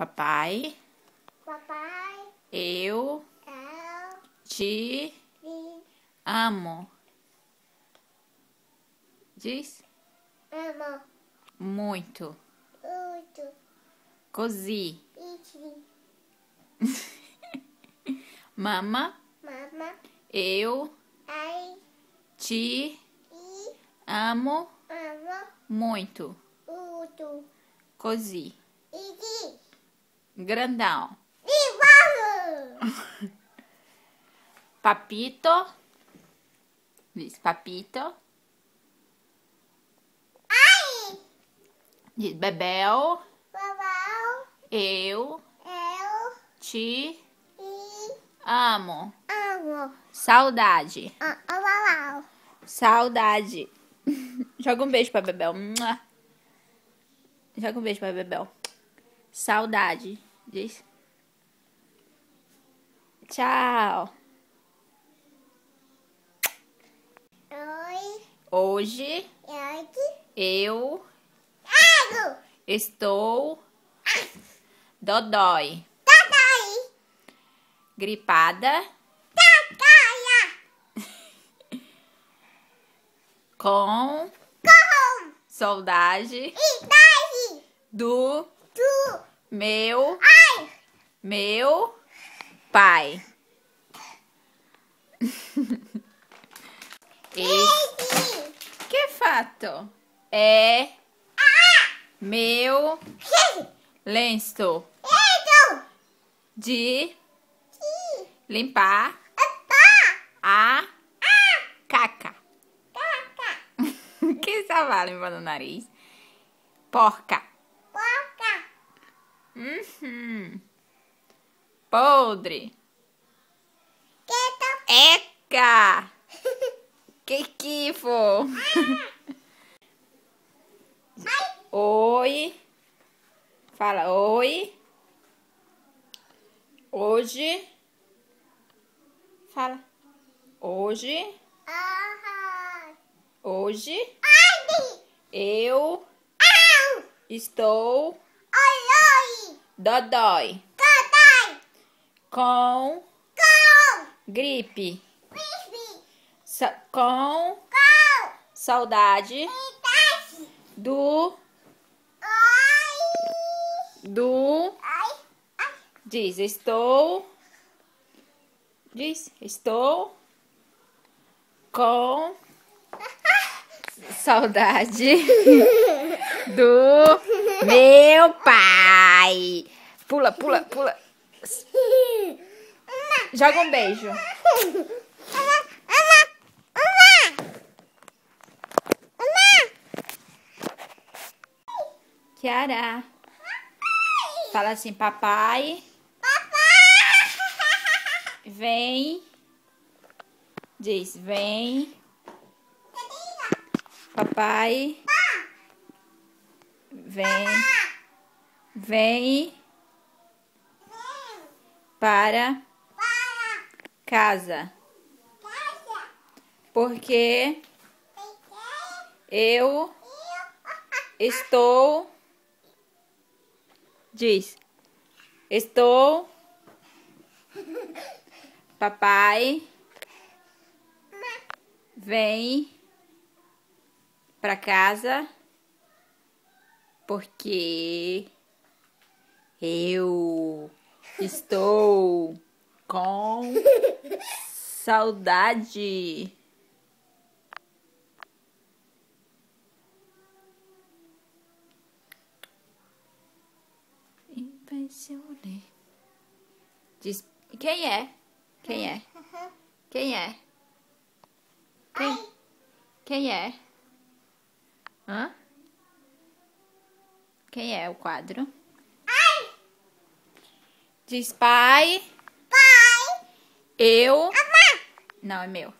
Papai, Papai, eu eu te te amo. Diz amo muito. muito. Così. Iti, Mama, mama, eu ai, te e amo amo muito. muito. Così. Iti, Grandão. e vamos! Papito. Diz papito. Ai, Diz Bebel, babau, eu eu te e amo. amo. Saudade. Babau. Saudade. Joga um beijo pra Bebel. Mua. Joga um beijo pra Bebel. Saudade. Diz. Tchau. Oi, Hoje eu te eu amo. estou dodói. Papai, Gripada caia, com com, saudade e daí, do tu, meu ai, pai. Esse esse, que fato é meu lenço edo, de ti, limpar pá, a caca. caca, Que estava limpando o nariz? Porca. porca, Podre. quieto, Eca. Que for. Oi. Fala oi. Hoje. Fala. Hoje. aham, Hoje. ai, Eu au, estou oi, dodói. catai, Com com, gripe. bibi, Com com, saudade e desce, do ai, diz estou com saudade do meu pai. Pula, pula, pula. Joga um beijo. Kiara. Fala assim, papai. Vem. Diz, vem. Papai. Vem. Vem para casa. Porque eu estou. Diz, estou. Papai. Vem pra casa. Porque eu estou com saudade. Impressionante. Diz, quem é? Quem é? Quem é? Quem é? Hã? Quem é o quadro? Diz pai. pai, Eu. Não, é meu.